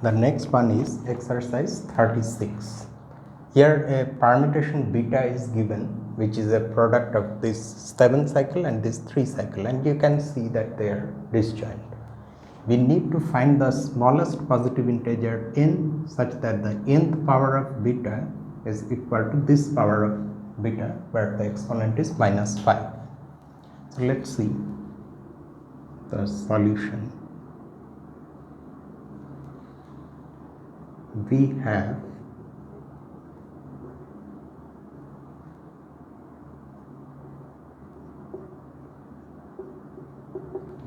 The next one is exercise 36. Here a permutation beta is given, which is a product of this 7 cycle and this 3 cycle, and you can see that they are disjoint. We need to find the smallest positive integer n such that the nth power of beta is equal to this power of beta, where the exponent is minus 5. So let's see the solution. We have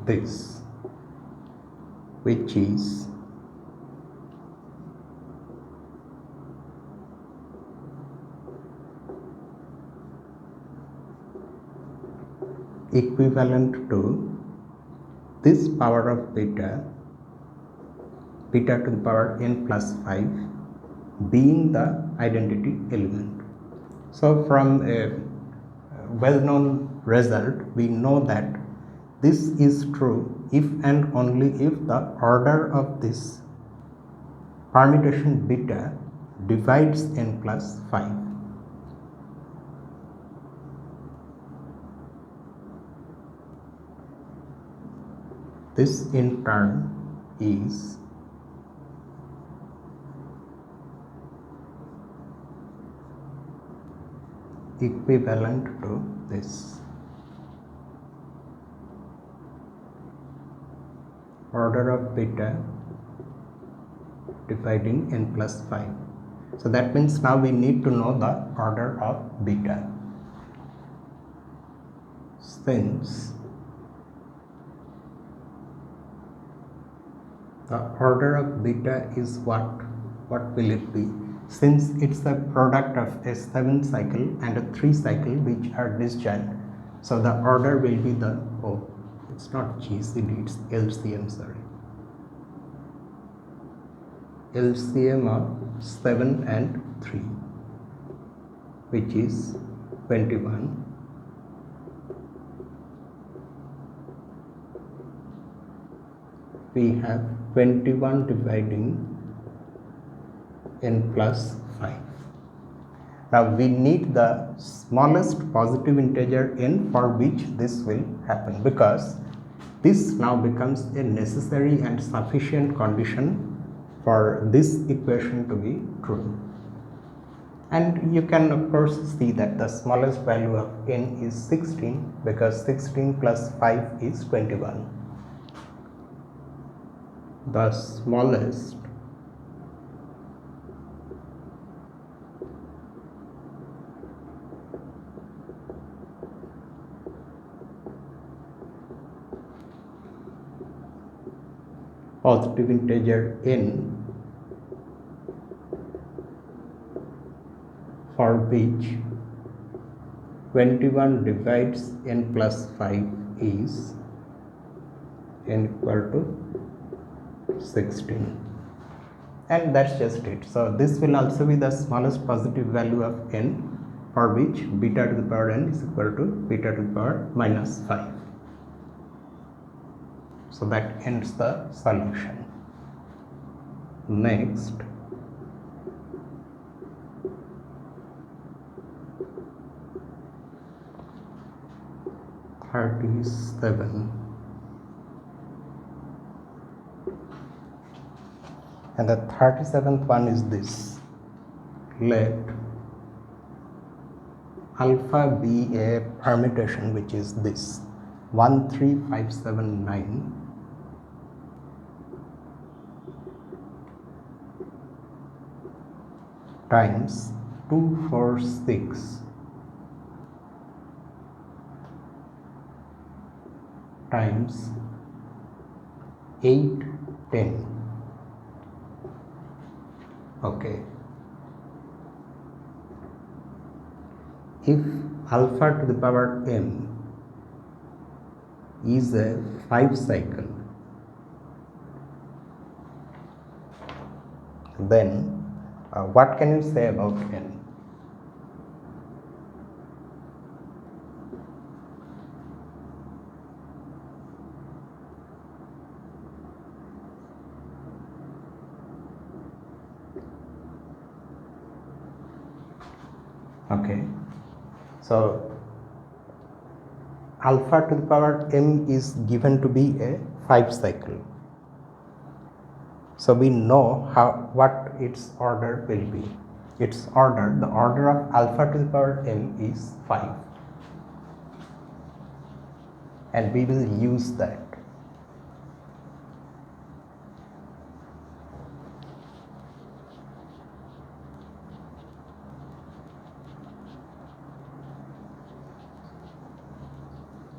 this, which is equivalent to this power of beta to the power n plus 5 being the identity element. So from a well-known result, we know that this is true if and only if the order of this permutation beta divides n plus 5. This in turn is equivalent to this order of beta dividing n plus 5. So that means now we need to know the order of beta. Since the order of beta is what will it be? Since it's a product of a 7 cycle and a 3 cycle which are disjoint, so the order will be the, it's not GCD, it's LCM, sorry. LCM of 7 and 3, which is 21. We have 21 dividing n plus 5. Now we need the smallest positive integer n for which this will happen, because this now becomes a necessary and sufficient condition for this equation to be true. And you can of course see that the smallest value of n is 16, because 16 plus 5 is 21. The smallest positive integer n for which 21 divides n plus 5 is n equal to 16, and that's just it. So this will also be the smallest positive value of n for which beta to the power n is equal to beta to the power minus 5. So that ends the solution. Next, and the 37th one is this: let alpha be a permutation, which is this 13579 times 246 times 810. Okay. If alpha to the power m is a 5 cycle, then what can you say about n? Okay, so alpha to the power m is given to be a 5 cycle. So we know what its order will be. Its order, the order of alpha to the power m is 5, and we will use that.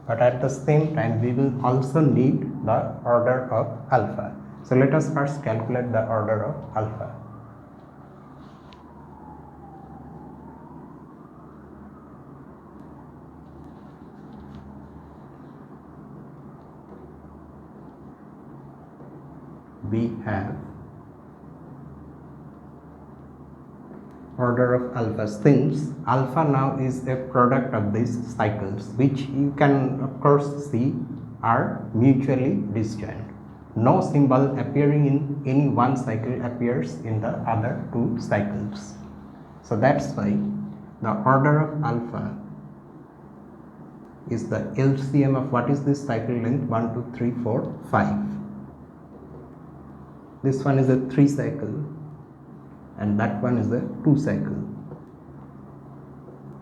But at the same time we will also need the order of alpha. So let us first calculate the order of alpha. We have order of alpha, since alpha now is a product of these cycles, which you can of course see are mutually disjoint. No symbol appearing in any one cycle appears in the other 2 cycles. So that's why the order of alpha is the LCM of what is this cycle length? 1, 2, 3, 4, 5. This one is a 3 cycle and that one is a 2 cycle.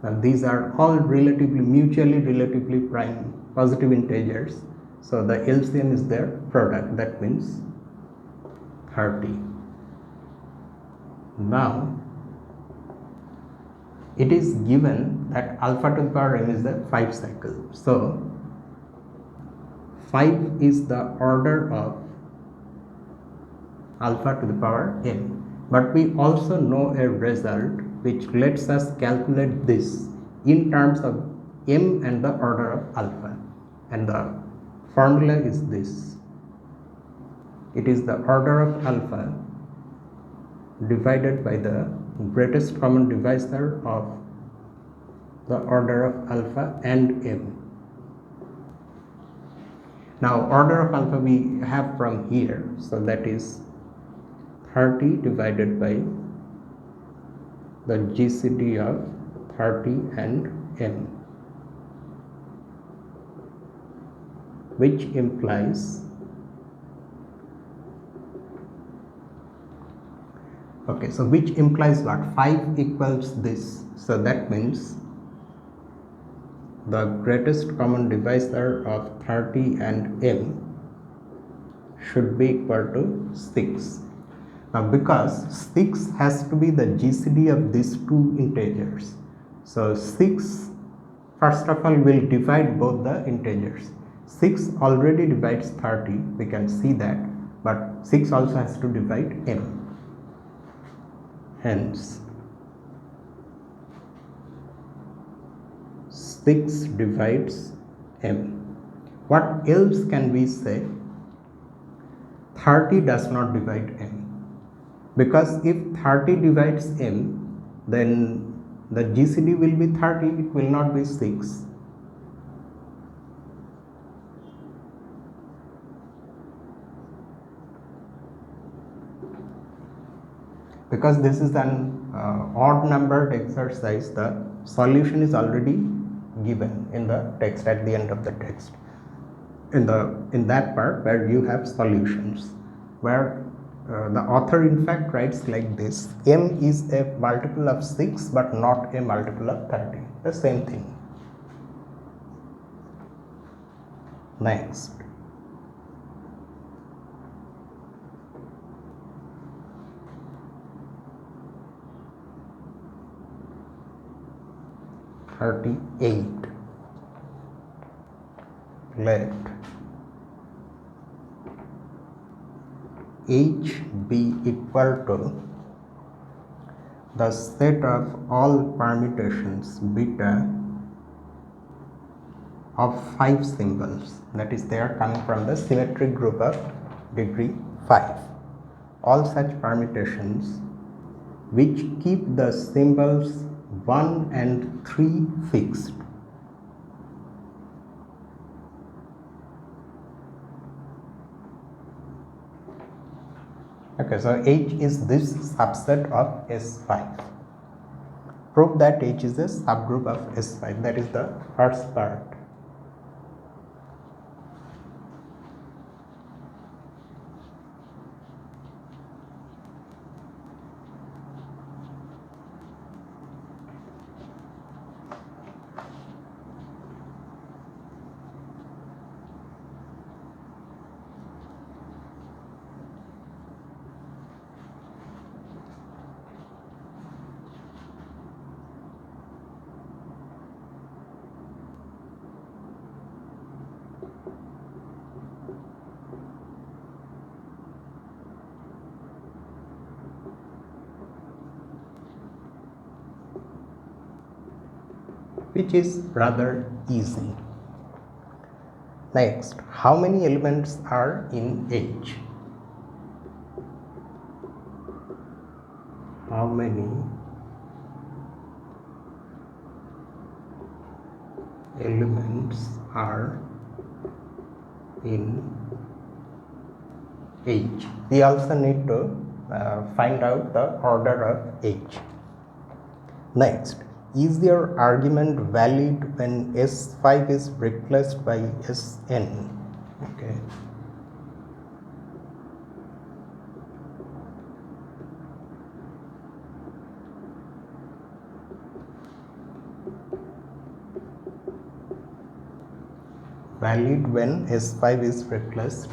Now these are all mutually relatively prime positive integers. So the LCM is their product, that means 30. Now it is given that alpha to the power m is a 5 cycle. So 5 is the order of alpha to the power m. But we also know a result which lets us calculate this in terms of m and the order of alpha, and the formula is this. It is the order of alpha divided by the greatest common divisor of the order of alpha and m. Now order of alpha we have from here, so that is 30 divided by the GCD of 30 and m, which implies which implies what? 5 equals this. So that means the greatest common divisor of 30 and m should be equal to 6. Now because 6 has to be the GCD of these 2 integers, so 6 first of all will divide both the integers. 6 already divides 30, we can see that, but 6 also has to divide m. Hence 6 divides m. What else can we say? 30 does not divide m, because if 30 divides m, then the GCD will be 30, it will not be 6. Because this is an odd numbered exercise, the solution is already given in the text, at the end of the text, in that part where you have solutions, where the author in fact writes like this: m is a multiple of 6 but not a multiple of 30, the same thing. Next, (38). Let H be equal to the set of all permutations beta of 5 symbols, that is, they are coming from the symmetric group of degree 5. All such permutations which keep the symbols 1 and 3 fixed. Okay, so H is this subset of S5. prove that H is a subgroup of S5. That is the first part. Which is rather easy. Next, how many elements are in H? How many elements are in H? We also need to find out the order of H. Next, is your argument valid when S5 is replaced by Sn? Okay. Valid when S5 is replaced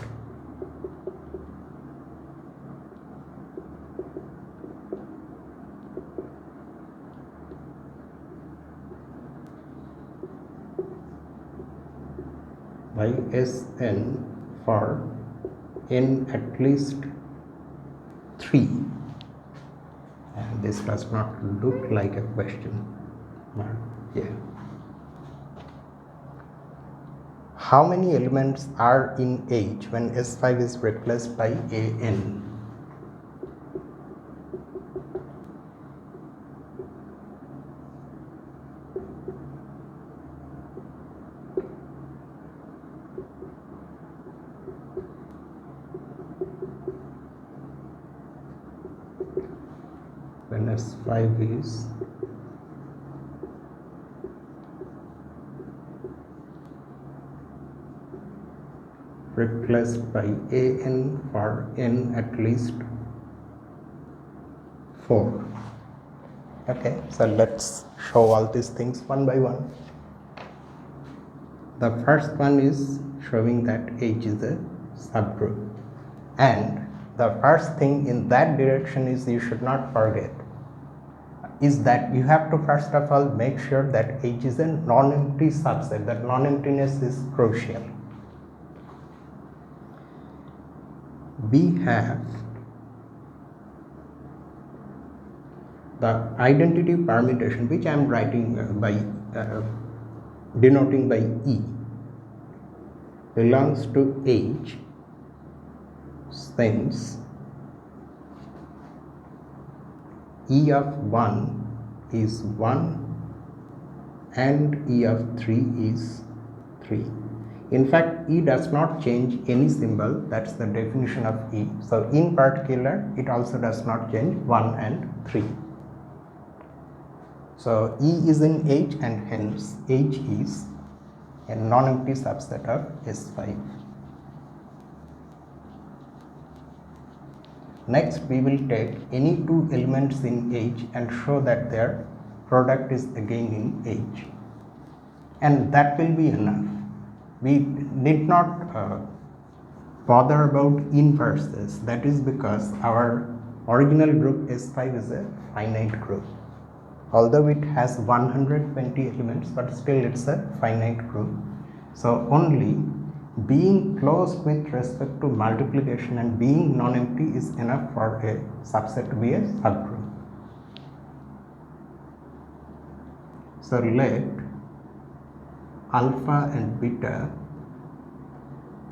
by Sn for n at least 3. And this does not look like a question mark. Yeah. How many elements are in H when S5 is replaced by An? When S5 is replaced by An for n at least 4. Okay, so let's show all these things one by one. The first one is showing that H is a subgroup, and the first thing in that direction is you should not forget is that you have to first of all make sure that H is a non-empty subset. That non-emptiness is crucial. We have the identity permutation, which I am writing denoting by E, belongs to H since E of 1 is 1 and E of 3 is 3. In fact, E does not change any symbol. That's the definition of E. So in particular, it also does not change 1 and 3. So E is in H, and hence H is a non-empty subset of S5. Next, we will take any two elements in H and show that their product is again in H, and that will be enough. We need not bother about inverses. That is because our original group S5 is a finite group. Although it has 120 elements, but still it's a finite group. So only being close with respect to multiplication and being non-empty is enough for a subset to be a subgroup. So let alpha and beta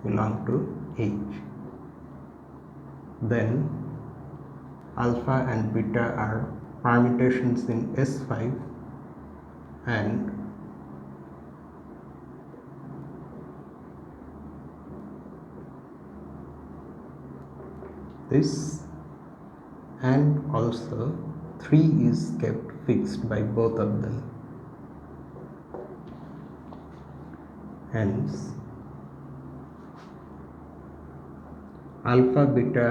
belong to H. Then alpha and beta are permutations in S5, and this, and also 3 is kept fixed by both of them. Hence, alpha beta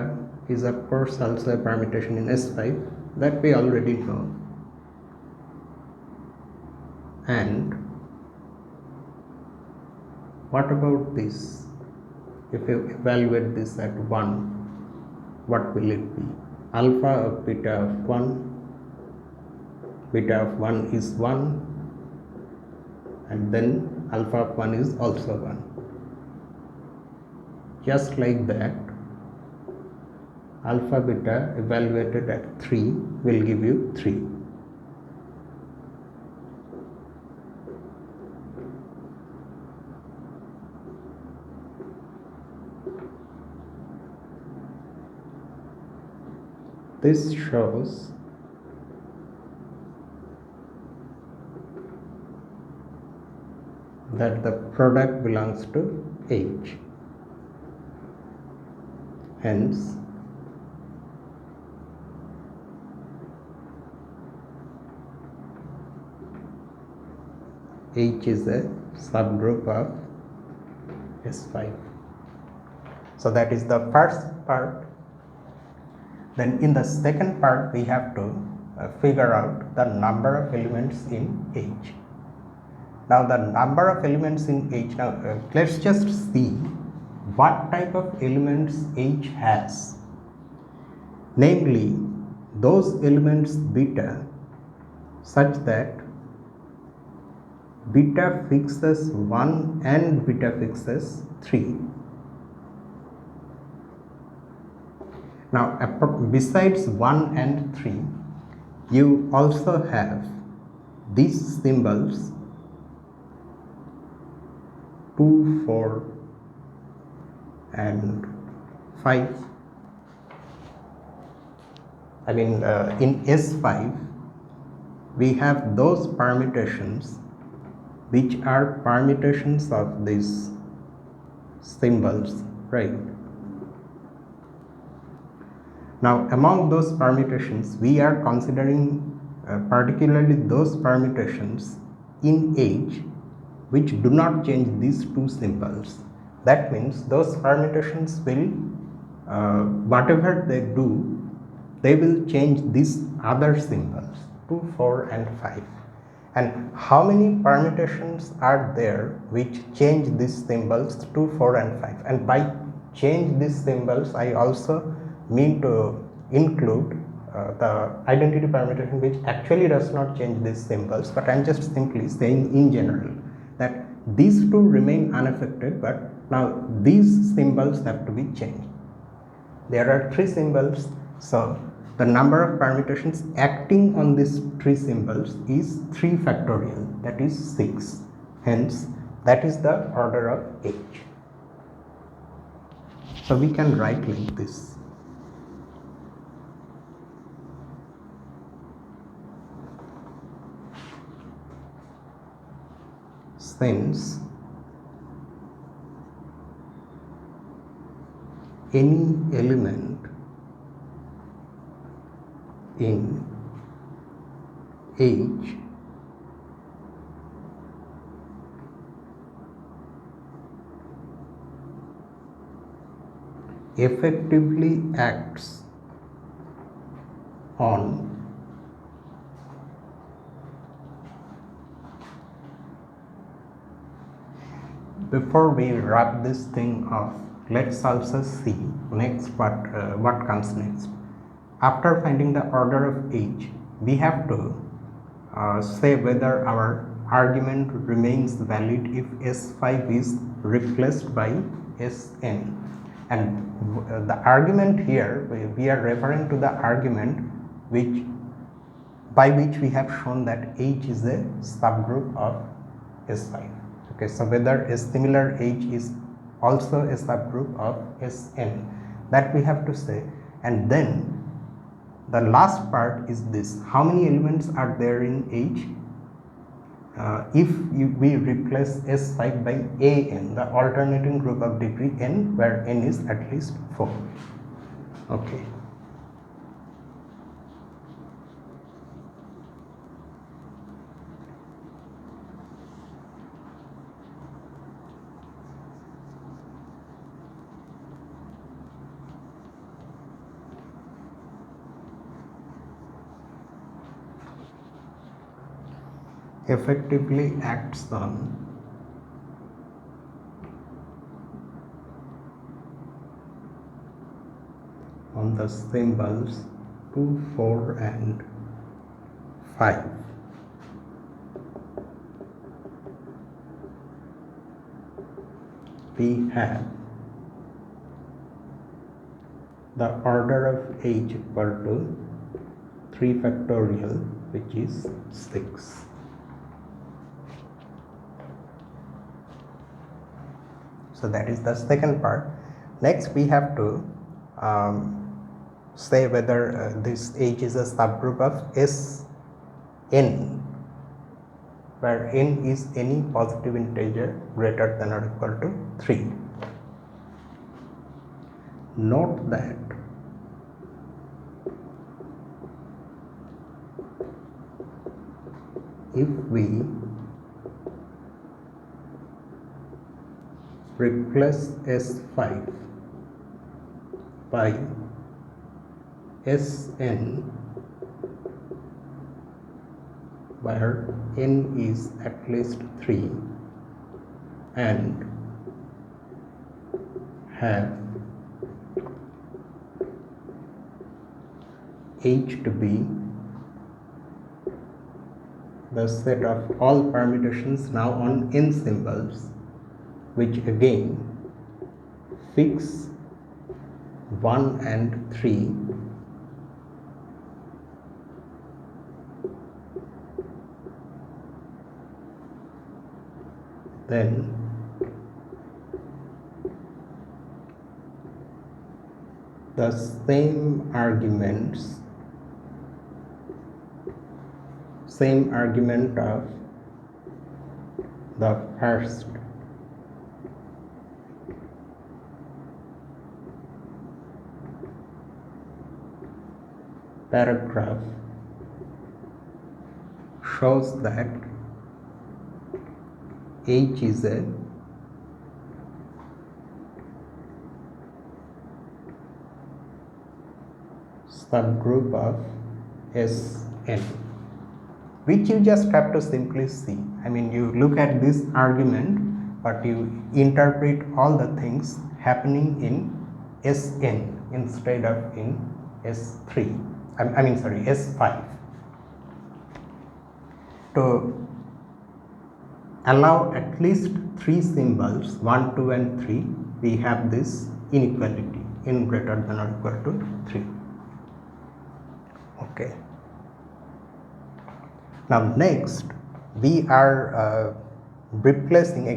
is of course also a permutation in S5, that we already know. And what about this? If you evaluate this at 1, what will it be? Alpha of beta of 1, beta of 1 is 1, and then alpha of 1 is also 1. Just like that, alpha beta evaluated at 3 will give you 3. This shows that the product belongs to H. Hence, H is a subgroup of S5. So that is the first part. Then in the second part we have to figure out the number of elements in H. Now the number of elements in H, now let's just see what type of elements H has. Namely, those elements beta such that beta fixes 1 and beta fixes 3. Now besides 1 and 3, you also have these symbols 2, 4 and 5. I mean in S5 we have those permutations which are permutations of these symbols, right? Now among those permutations we are considering particularly those permutations in H which do not change these two symbols. That means those permutations will whatever they do, they will change these other symbols 2, 4 and 5. And how many permutations are there which change these symbols 2, 4 and 5? And by change these symbols I also mean to include the identity permutation which actually does not change these symbols, but I am just simply saying in general that these two remain unaffected, but now these symbols have to be changed. There are 3 symbols, so the number of permutations acting on these 3 symbols is 3 factorial, that is 6. Hence, that is the order of H. So we can write like this. Since any element in H effectively acts on before we wrap this thing off, let's also see next what comes next. After finding the order of H, we have to say whether our argument remains valid if S5 is replaced by Sn. And the argument here, we are referring to the argument by which we have shown that H is a subgroup of S5. Okay, so whether a similar H is also a subgroup of Sn, that we have to say. And then the last part is this: how many elements are there in H if we replace S5 by An, the alternating group of degree n, where n is at least 4. Okay. effectively acts on the symbols 2, 4 and 5. We have the order of h equal to 3 factorial, which is 6. So that is the second part. Next we have to say whether this h is a subgroup of Sn, where n is any positive integer greater than or equal to 3. Note that if we replace S5 by Sn, where n is at least 3, and have h to be the set of all permutations now on n symbols, which again fix 1 and 3 then the same argument of the first paragraph shows that h is a subgroup of Sn, which you just have to simply see. I mean, you look at this argument, but you interpret all the things happening in Sn instead of in S3. S5. To allow at least 3 symbols, 1, 2 and 3, we have this inequality, n greater than or equal to 3. Okay. Now next we are replacing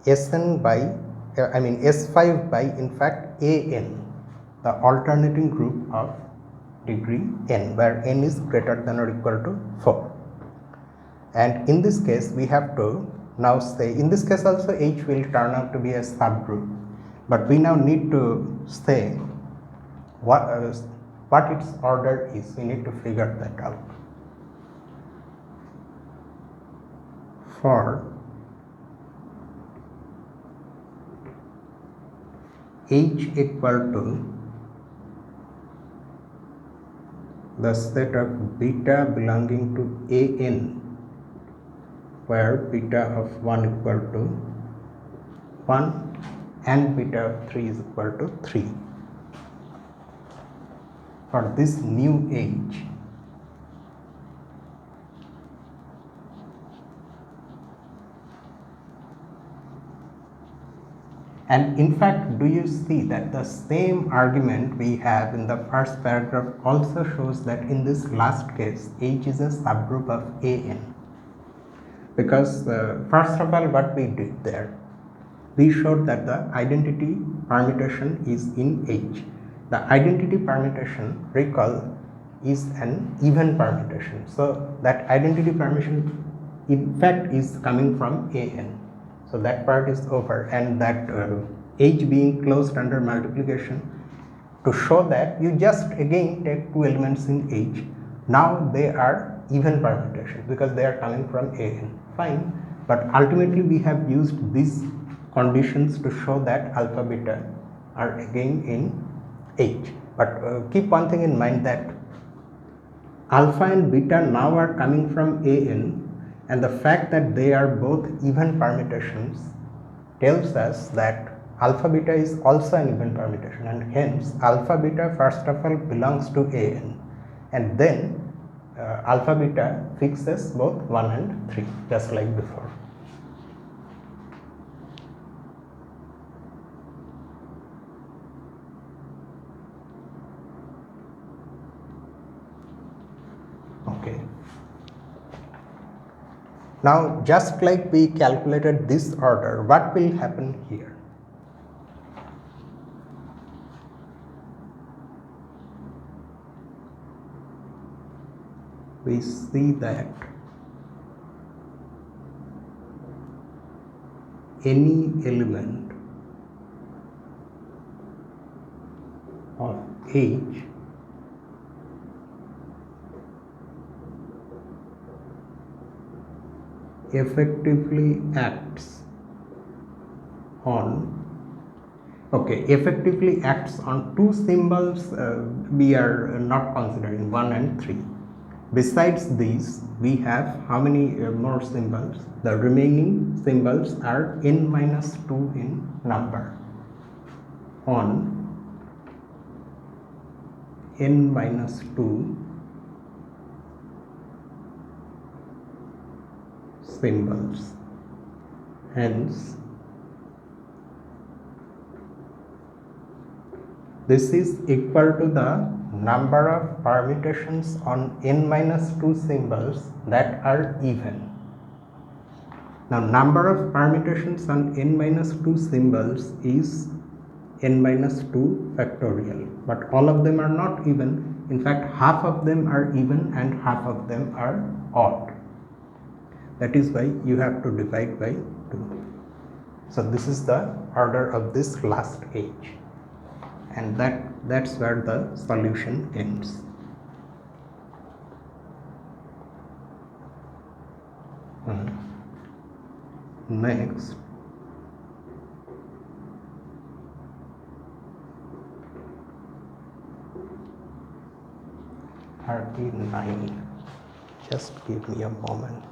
Sn by S5 by in fact An, the alternating group of degree n, where n is greater than or equal to 4. And in this case we have to now say, in this case also h will turn out to be a subgroup, but we now need to say what its order is. We need to figure that out. For h equal to the set of beta belonging to An, where beta of 1 equal to 1 and beta of 3 is equal to 3. For this new h, and in fact, do you see that the same argument we have in the first paragraph also shows that in this last case h is a subgroup of An, because first of all what we did there, we showed that the identity permutation is in h. The identity permutation, recall, is an even permutation, so that identity permutation in fact is coming from An. So that part is over, and that h being closed under multiplication, to show that you just again take 2 elements in h. Now they are even permutations because they are coming from An. Fine, but ultimately we have used these conditions to show that alpha beta are again in h. But keep one thing in mind, that alpha and beta now are coming from an, and the fact that they are both even permutations tells us that alpha beta is also an even permutation, and hence alpha beta first of all belongs to an, and then alpha beta fixes both 1 and 3 just like before. Okay. Now just like we calculated this order, what will happen here? We see that any element of H effectively acts on two symbols we are not considering, 1 and 3. Besides these, we have how many more symbols? The remaining symbols are n minus 2 in number on n minus 2 symbols. Hence, this is equal to the number of permutations on n minus 2 symbols that are even. Now, number of permutations on n minus 2 symbols is n minus 2 factorial, but all of them are not even. In fact, half of them are even and half of them are odd. That is why you have to divide by 2. So this is the order of this last H, and that's where the solution ends. Next, RP9. Just give me a moment.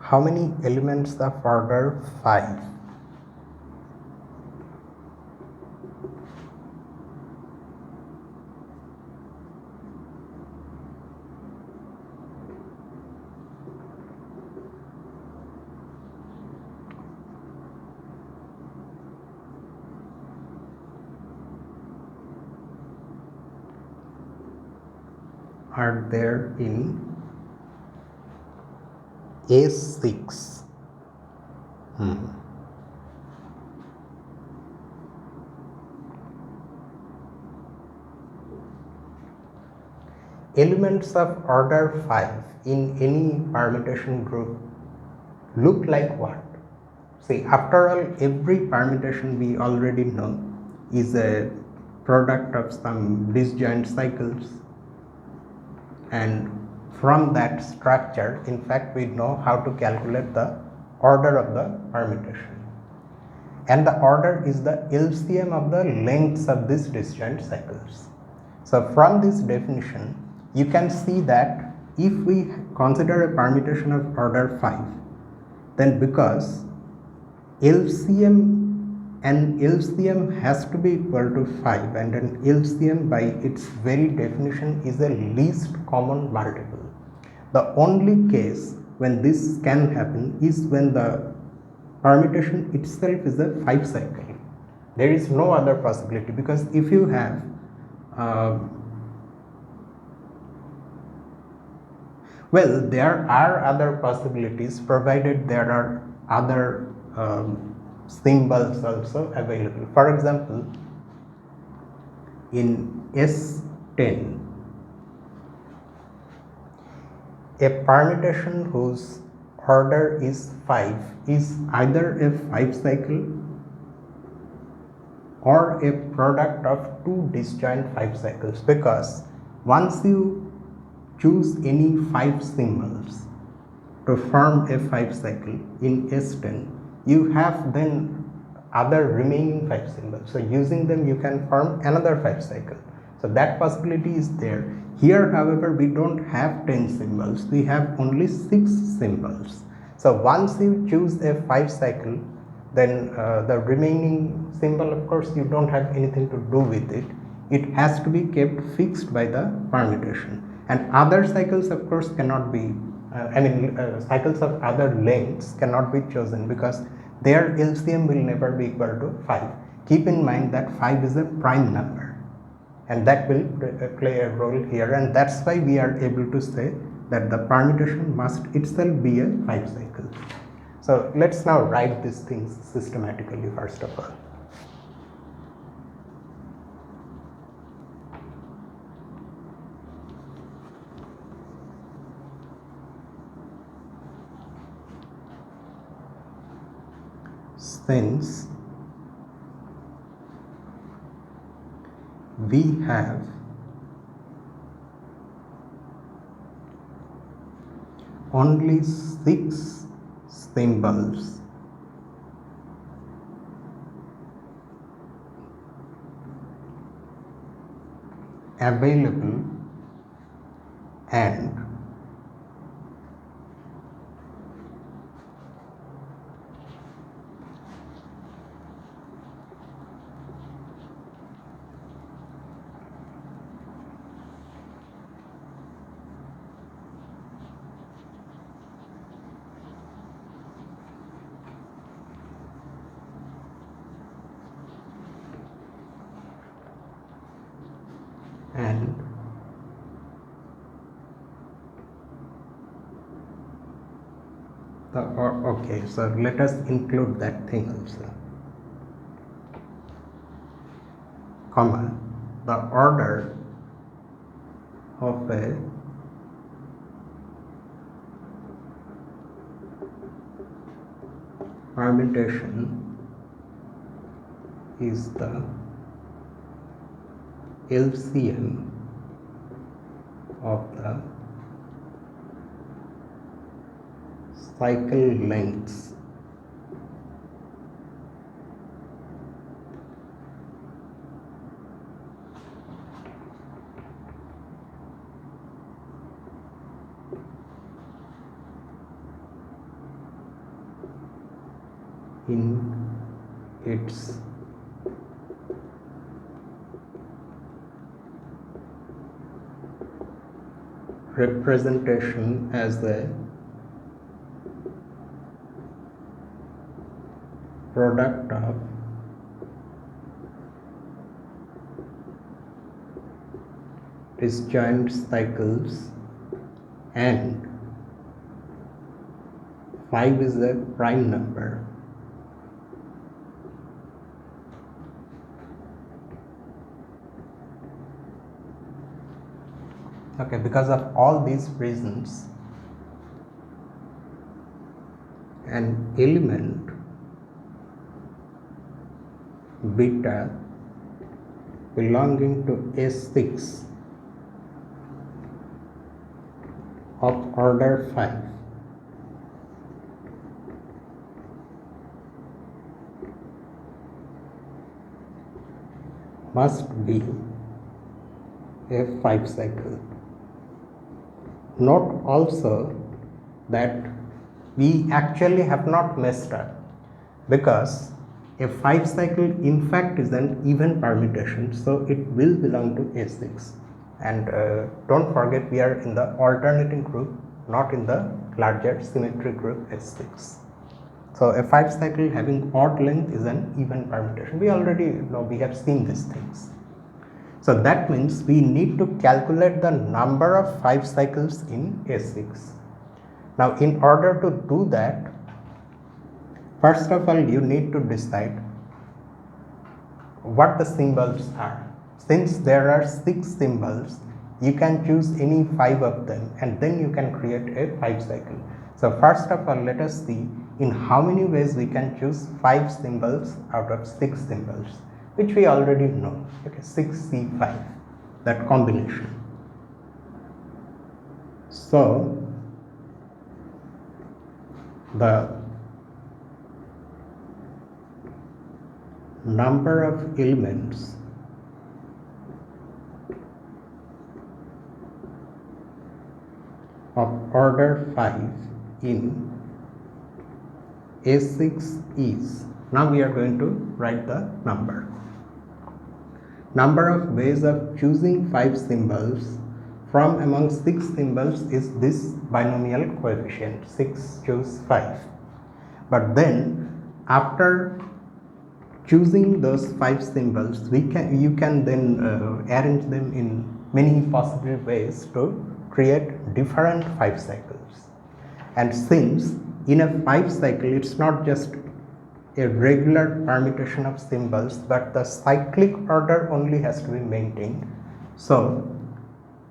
How many elements of order 5? Are there in A6? Elements of order 5 in any permutation group look like what? See, after all, every permutation we already know is a product of some disjoint cycles, and from that structure, in fact, we know how to calculate the order of the permutation, and the order is the LCM of the lengths of these disjoint cycles. So from this definition, you can see that if we consider a permutation of order 5, then because LCM has to be equal to 5, and an LCM by its very definition is a least common multiple. The only case when this can happen is when the permutation itself is a 5 cycle. There is no other possibility, because if you have well, there are other possibilities provided there are other symbols also available. For example, in S10, a permutation whose order is 5 is either a 5 cycle or a product of two disjoint 5 cycles, because once you choose any 5 symbols to form a 5 cycle in S10, you have then other remaining 5 symbols. So using them you can form another 5 cycle. So that possibility is there. Here however we don't have 10 symbols, we have only 6 symbols. So once you choose a 5 cycle, then the remaining symbol, of course you don't have anything to do with it. It has to be kept fixed by the permutation, and other cycles of course cannot be cycles of other lengths cannot be chosen, because their LCM will never be equal to 5. Keep in mind that 5 is a prime number, and that will play a role here, and that's why we are able to say that the permutation must itself be a 5 cycle. So let's now write these things systematically first of all. Since we have only 6 symbols available and okay, so let us include that thing also, comma, the order of a permutation is the LCM of the cycle lengths in its representation as a product of disjoint cycles, and 5 is a prime number. Okay, because of all these reasons, an element beta belonging to S6 of order 5 must be a 5 cycle. Note also that we actually have not messed up, because a 5 cycle in fact is an even permutation, so it will belong to S6. And don't forget, we are in the alternating group, not in the larger symmetric group S6. So a 5 cycle having odd length is an even permutation. We already know, we have seen these things. So that means we need to calculate the number of 5 cycles in S6. Now in order to do that, first of all you need to decide what the symbols are. Since there are 6 symbols, you can choose any 5 of them and then you can create a 5 cycle. So first of all, let us see in how many ways we can choose 5 symbols out of 6 symbols. which we already know, okay, 6C5, that combination. So the number of elements of order 5 in A6 is, now we are going to write the number. Number of ways of choosing 5 symbols from among 6 symbols is this binomial coefficient, 6 choose 5. But then after choosing those 5 symbols, you can then arrange them in many possible ways to create different 5 cycles. And since in a 5 cycle it's not just a regular permutation of symbols, but the cyclic order only has to be maintained. So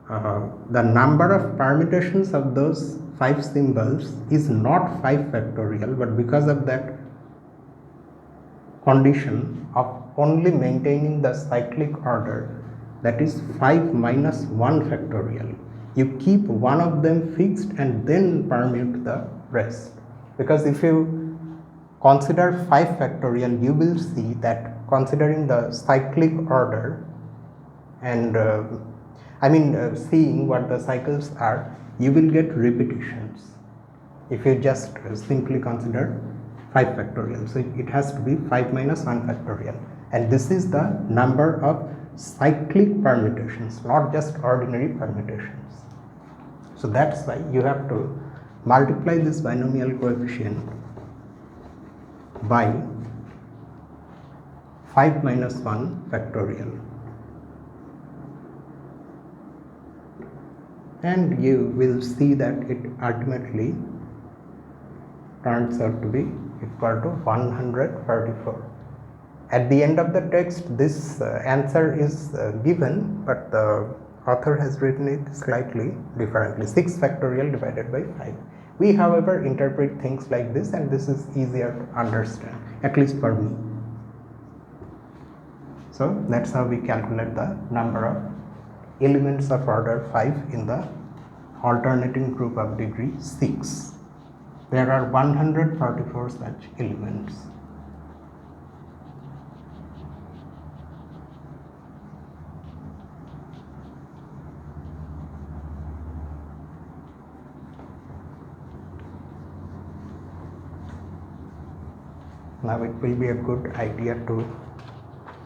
the number of permutations of those 5 symbols is not 5 factorial, but because of that condition of only maintaining the cyclic order, that is 5 minus 1 factorial. You keep one of them fixed and then permute the rest. Because if you consider 5 factorial, you will see that considering the cyclic order and seeing what the cycles are, you will get repetitions if you just simply consider 5 factorial. So it has to be 5 minus 1 factorial, and this is the number of cyclic permutations, not just ordinary permutations. So that's why you have to multiply this binomial coefficient by 5 minus 1 factorial, and you will see that it ultimately turns out to be equal to 134. At the end of the text, this answer is given, but the author has written it slightly differently, 6 factorial divided by 5. We, however, interpret things like this, and this is easier to understand, at least for me. So that's how we calculate the number of elements of order 5 in the alternating group of degree 6. There are 144 such elements. Now it will be a good idea to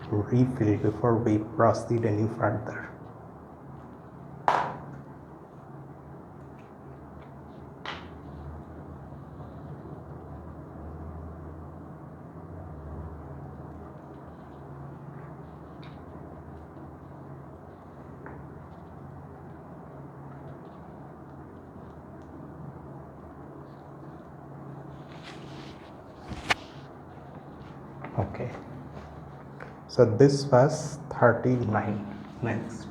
refill before we proceed any further. Okay, so this was 39. Next,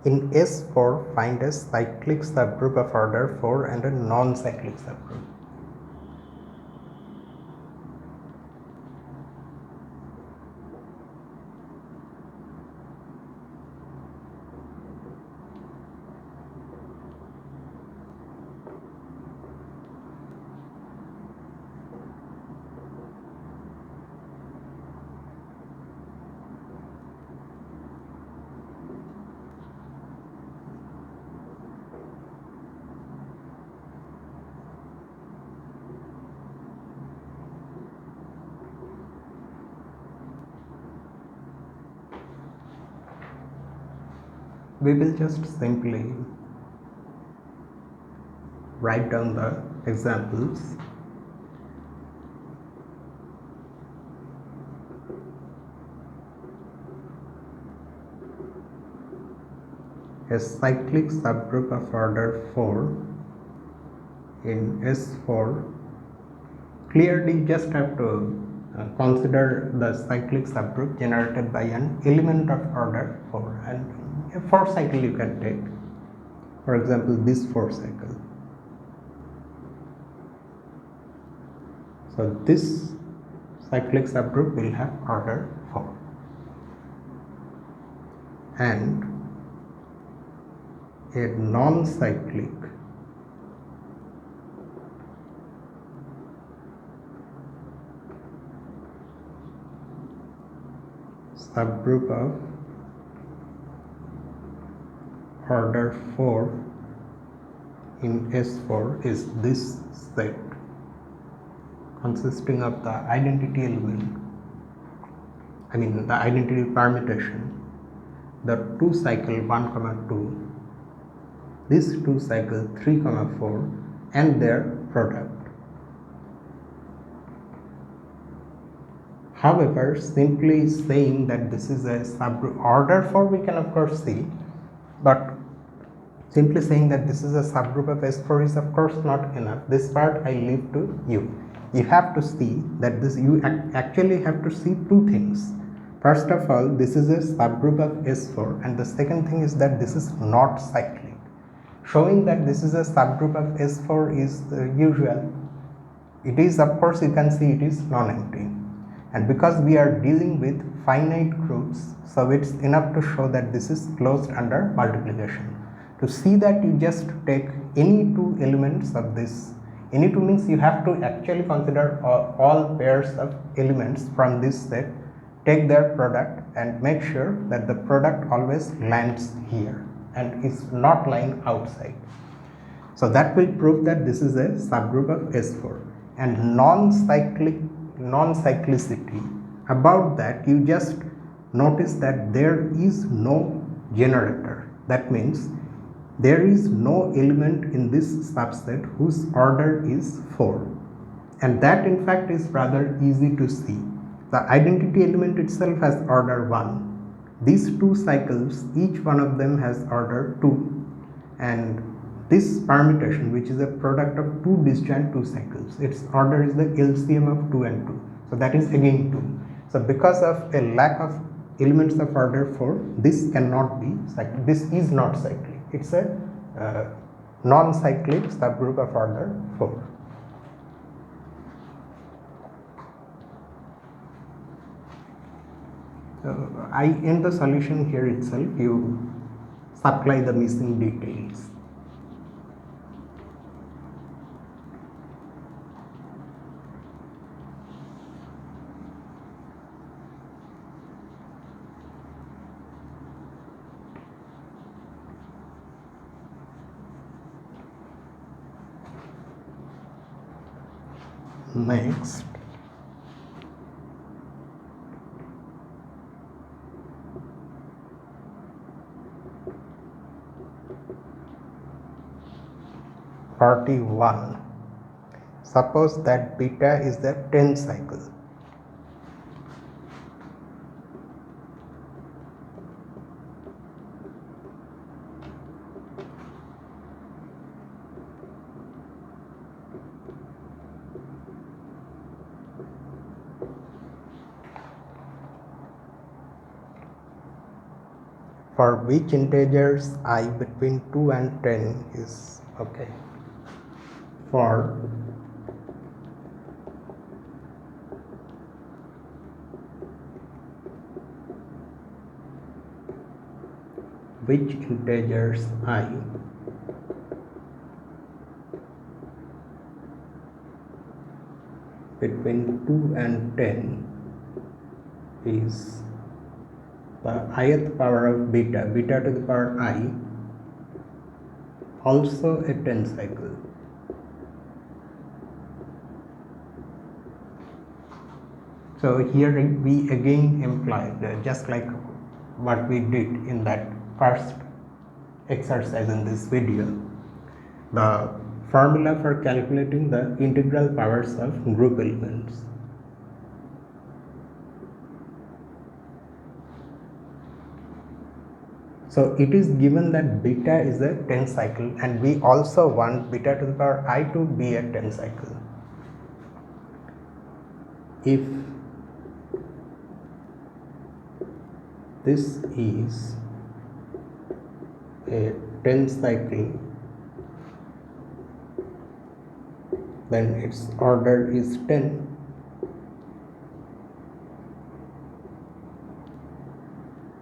in S4, find a cyclic subgroup of order 4 and a non-cyclic subgroup. We will just simply write down the examples. A cyclic subgroup of order 4 in S4. Clearly, you just have to consider the cyclic subgroup generated by an element of order 4, and A 4 cycle you can take. For example, this 4 cycle. So this cyclic subgroup will have order 4. And a non-cyclic subgroup of order 4 in S4 is this set consisting of the identity element, the identity permutation, the 2 cycle 1, 2, this 2 cycle 3, 4 and their product. However, simply saying that this is a subgroup order 4 we can of course see, but simply saying that this is a subgroup of S4 is of course not enough. This part I leave to you. You have to see that you actually have to see 2 things. First of all, this is a subgroup of S4, and the second thing is that this is not cyclic. Showing that this is a subgroup of S4 is usual. It is, of course, you can see it is non-empty. And because we are dealing with finite groups, so it's enough to show that this is closed under multiplication. To see that, you just take any 2 elements of this. Any 2 means you have to actually consider all pairs of elements from this set, take their product and make sure that the product always lands here and is not lying outside. So that will prove that this is a subgroup of S4. And non-cyclicity, about that you just notice that there is no generator. That means there is no element in this subset whose order is 4, and that in fact is rather easy to see. The identity element itself has order 1. These 2 cycles, each one of them has order 2, and this permutation, which is a product of 2 disjoint 2 cycles, its order is the LCM of 2 and 2, so that is again 2. So because of a lack of elements of order 4, this cannot be cyclic. This is not cyclic. It's a non-cyclic subgroup of order 4. I end the solution here itself. You supply the missing details. Next, (41). Suppose that beta is the 10 cycle. For which integers I between 2 and 10 is okay. For which integers I between 2 and 10 is the ith power of beta to the power I, also a 10 cycle. So here we again imply just like what we did in that first exercise in this video, the formula for calculating the integral powers of group elements. So it is given that beta is a 10 cycle, and we also want beta to the power I to be a 10 cycle. If this is a 10 cycle, then its order is 10.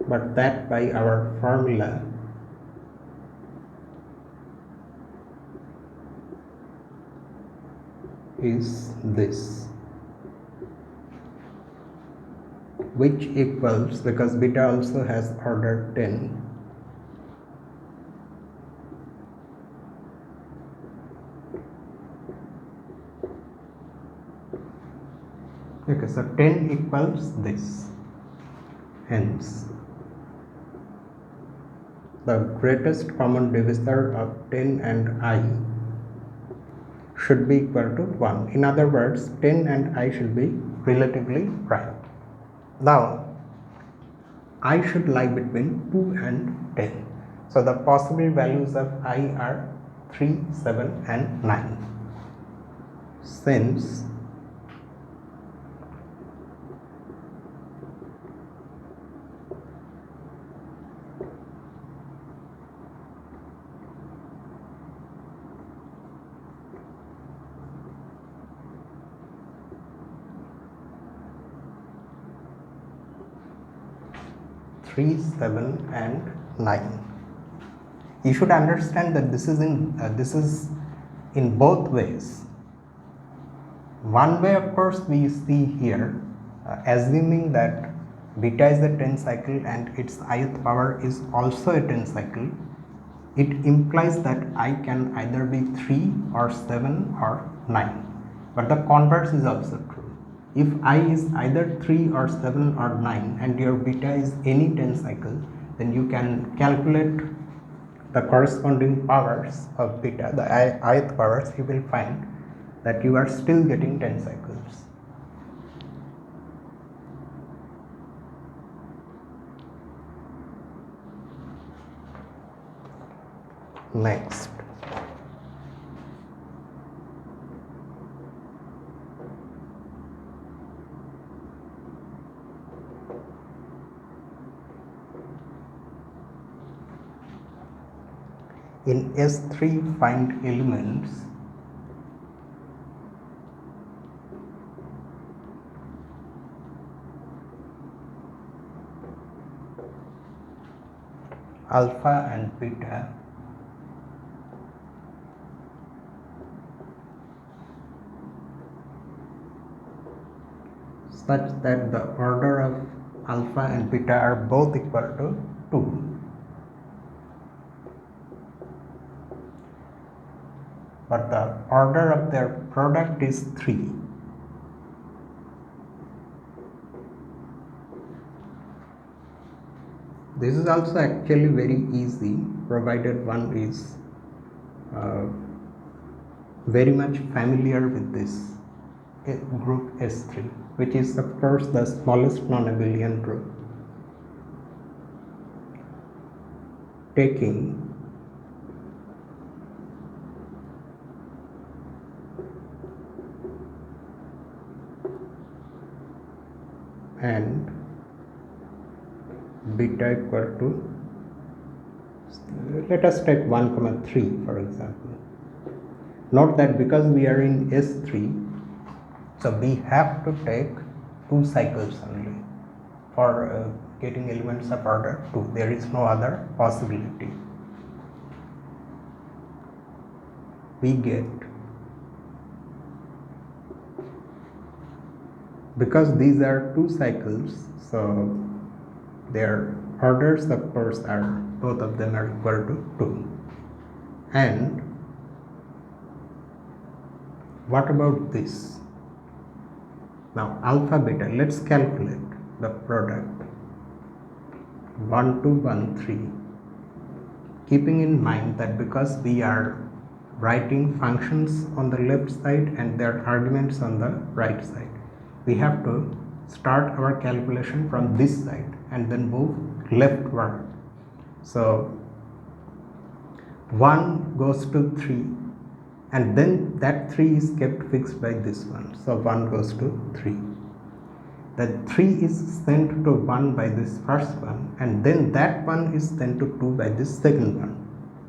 But that by our formula is this, which equals, because beta also has order 10, okay, so 10 equals this. Hence the greatest common divisor of 10 and I should be equal to 1. In other words, 10 and I should be relatively prime. Now I should lie between 2 and 10. So the possible values of I are 3, 7 and 9. Since three, 7 and 9. You should understand that this is in both ways. One way, of course, we see here, assuming that beta is a 10 cycle and its ith power is also a 10 cycle, it implies that I can either be 3 or 7 or 9. But the converse is also true. If I is either 3 or 7 or 9 and your beta is any 10 cycle, then you can calculate the corresponding powers of beta, the ith powers. You will find that you are still getting 10 cycles. Next, in S3 find elements alpha and beta such that the order of alpha and beta are both equal to 2. But the order of their product is 3. This is also actually very easy, provided one is very much familiar with this group S3, which is of course the smallest non-abelian group. Taking and beta equal to, let us take 1,3 for example. Note that because we are in S3, so we have to take 2 cycles only for getting elements of order 2. There is no other possibility. We get, because these are 2 cycles, so their orders of course are, both of them are equal to 2. And what about this? Now alpha beta, let's calculate the product 1, 2, 1, 3, keeping in mind that because we are writing functions on the left side and their arguments on the right side, we have to start our calculation from this side and then move leftward. So 1 goes to 3 and then that 3 is kept fixed by this one, so 1 goes to 3. that 3 is sent to 1 by this first one, and then that one is sent to 2 by this second one.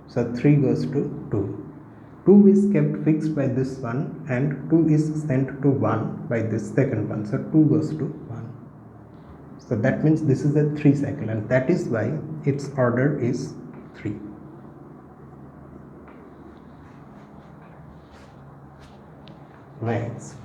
So 3 goes to 2. 2 is kept fixed by this one, and 2 is sent to 1 by this second one. So 2 goes to 1. So that means this is a 3 cycle, and that is why its order is 3. Next,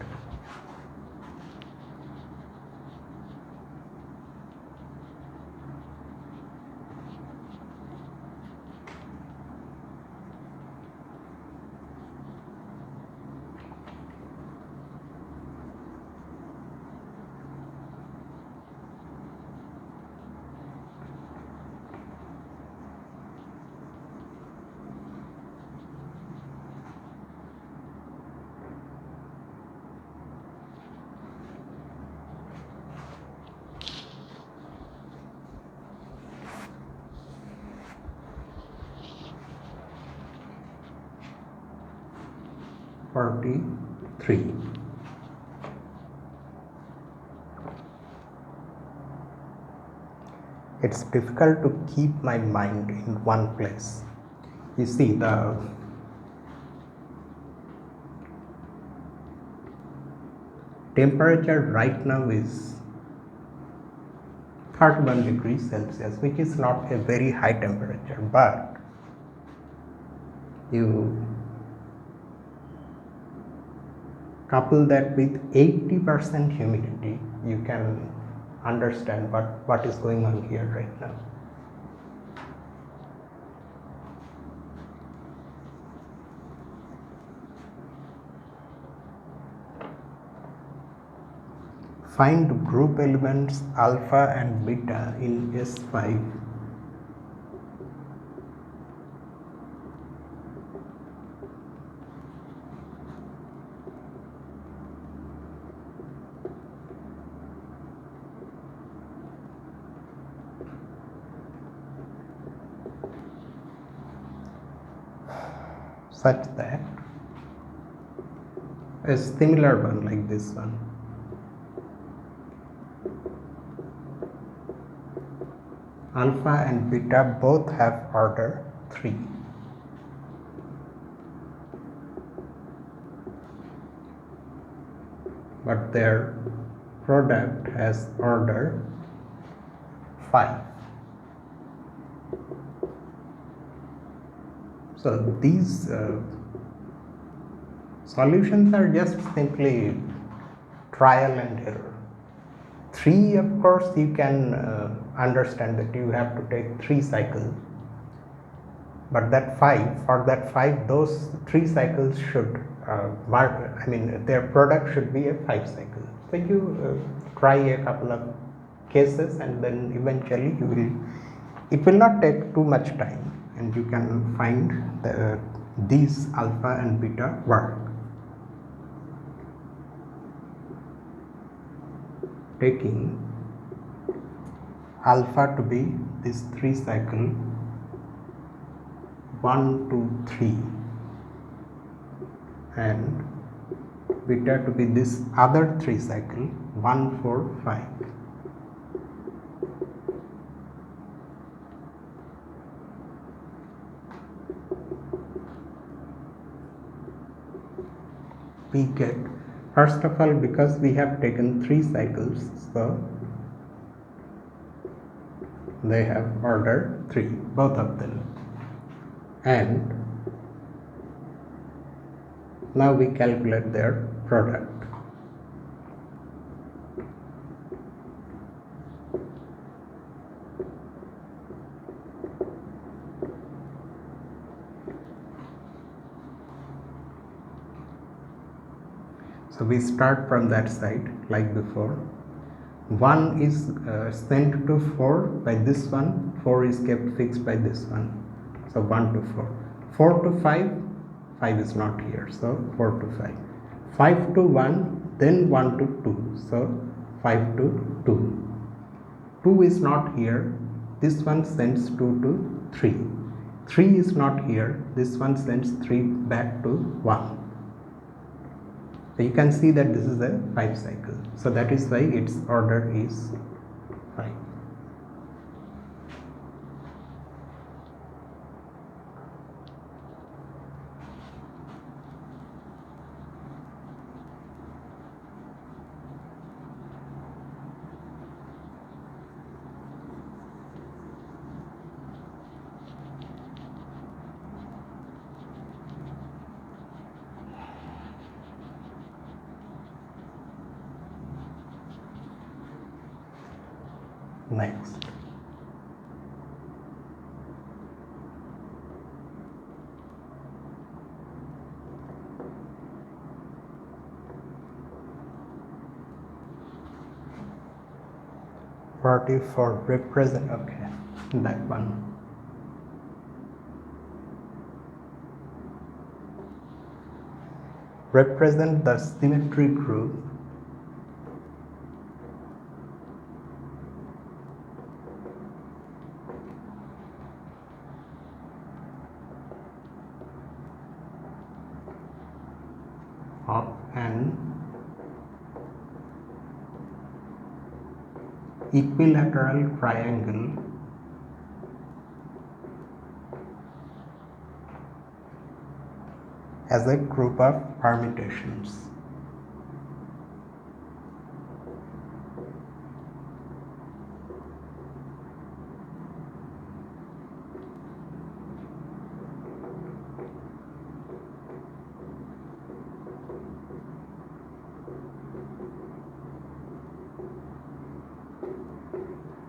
(43). It's difficult to keep my mind in one place. You see, the temperature right now is 31 degrees Celsius, which is not a very high temperature, but you couple that with 80% humidity, you can understand what is going on here right now. Find group elements alpha and beta in S5. Such that a similar one like this one. Alpha and beta both have order 3. But their product has order 5. So these solutions are just simply trial and error. 3, of course, you can understand that you have to take 3 cycles, but that 5, for that 5, those 3 cycles should their product should be a 5 cycle. So you try a couple of cases, and then eventually it will not take too much time, and you can find these alpha and beta work. Taking alpha to be this 3 cycle 1, 2, 3, and beta to be this other 3 cycle 1, 4, 5. We get, first of all, because we have taken 3 cycles, so they have order 3, both of them. And now we calculate their product. So we start from that side like before. 1 is sent to 4 by this one, 4 is kept fixed by this one. So 1 to 4. 4 to 5, 5 is not here, so 4 to 5. 5 to 1, then 1 to 2, so 5 to 2. 2 is not here, this one sends 2 to 3. 3 is not here, this one sends 3 back to 1. So you can see that this is a 5 cycle. So that is why its order is 5. Next, party for represent, okay, that one. Represent the symmetry group of an equilateral triangle as a group of permutations.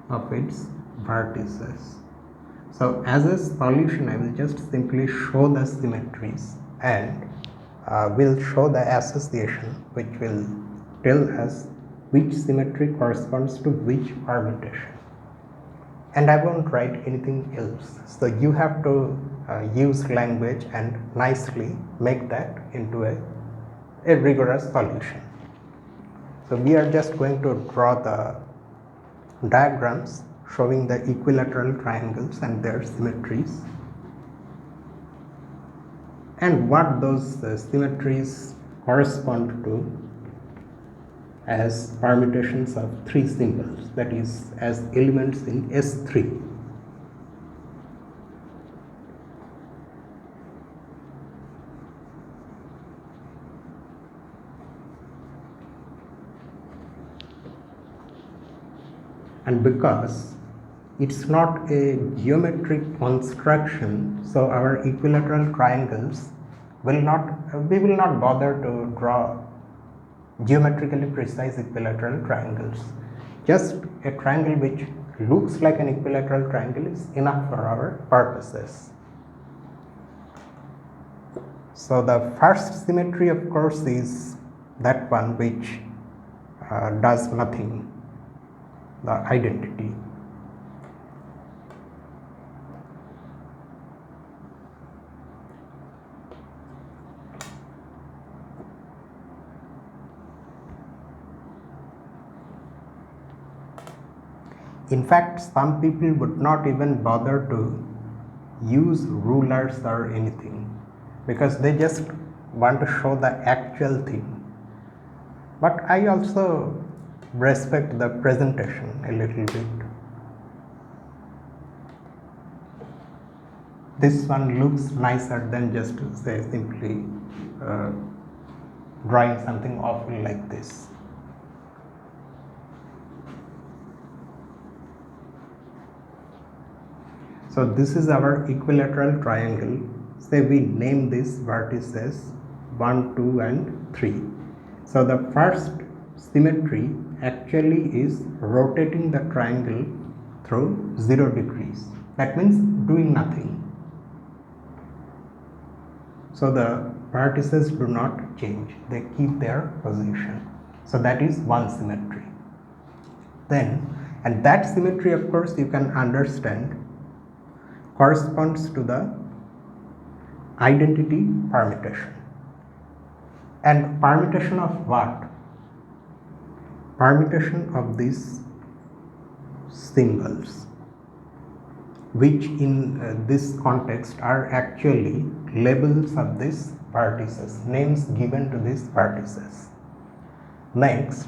Of its vertices. So as a solution, I will just simply show the symmetries and will show the association which will tell us which symmetry corresponds to which permutation. And I won't write anything else. So you have to use language and nicely make that into a rigorous solution. So we are just going to draw the diagrams showing the equilateral triangles and their symmetries, and what those symmetries correspond to as permutations of 3 symbols, that is as elements in S3. And because it's not a geometric construction, so our equilateral triangles we will not bother to draw geometrically precise equilateral triangles. Just a triangle which looks like an equilateral triangle is enough for our purposes. So the first symmetry, of course, is that one which does nothing, the identity. In fact, some people would not even bother to use rulers or anything because they just want to show the actual thing. But I also respect the presentation a little bit. This one looks nicer than just say simply drawing something awful like this. So this is our equilateral triangle. Say we name this vertices 1, 2 and 3. So the first symmetry actually is rotating the triangle through 0 degrees. That means doing nothing. So the vertices do not change, they keep their position. So that is one symmetry. Then, and that symmetry, of course, you can understand corresponds to the identity permutation. And permutation of what? Permutation of these symbols, which in this context are actually labels of these vertices, names given to these vertices. Next,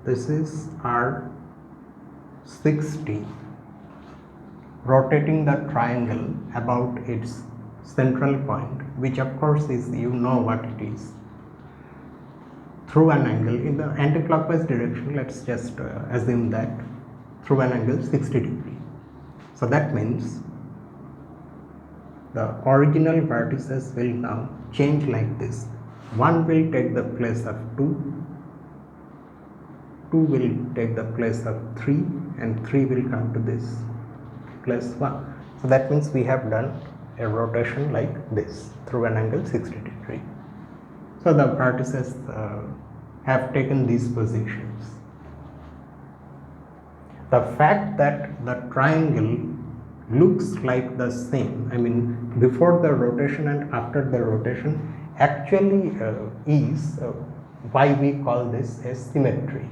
this is R60, rotating the triangle about its central point, which of course is, you know what it is, through an angle in the anti-clockwise direction. Let's just assume that through an angle 60 degree. So that means the original vertices will now change like this. One will take the place of 2, 2 will take the place of 3, and 3 will come to this place 1. So that means we have done a rotation like this through an angle 60 degree. So the vertices have taken these positions. The fact that the triangle looks like the same, I mean before the rotation and after the rotation, actually is why we call this a symmetry.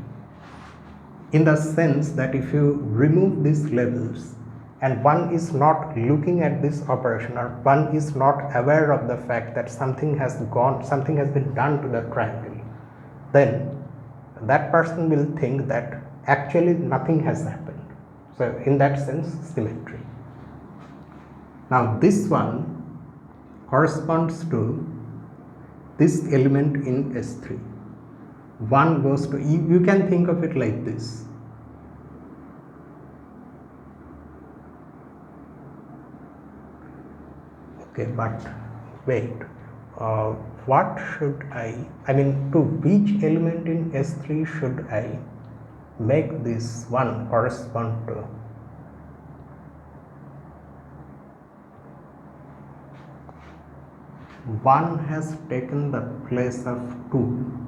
In the sense that if you remove these labels and one is not looking at this operation, or one is not aware of the fact that something has been done to the triangle, then that person will think that actually nothing has happened. So in that sense, symmetry. Now this one corresponds to this element in S3. One goes to, you can think of it like this. Okay, but wait, what should I mean to which element in S3 should I make this one correspond to? One has taken the place of 2.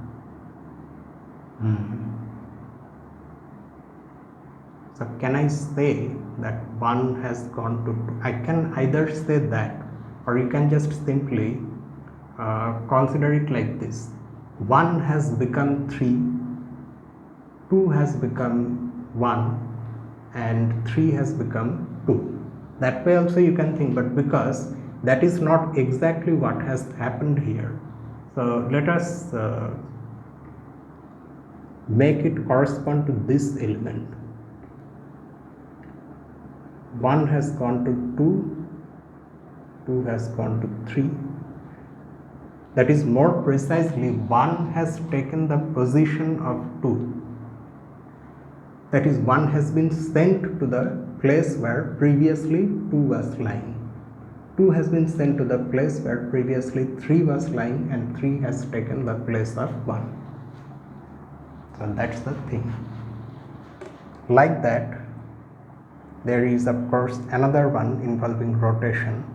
So can I say that 1 has gone to 2? I can either say that, or you can just simply consider it like this. 1 has become 3, 2 has become 1, and 3 has become 2. That way also you can think, but because that is not exactly what has happened here, so let us make it correspond to this element. 1 has gone to 2, 2 has gone to 3. That is, more precisely, 1 has taken the position of 2. That is, 1 has been sent to the place where previously 2 was lying. 2 has been sent to the place where previously 3 was lying, and 3 has taken the place of 1. So that's the thing. Like that, there is of course another one involving rotation.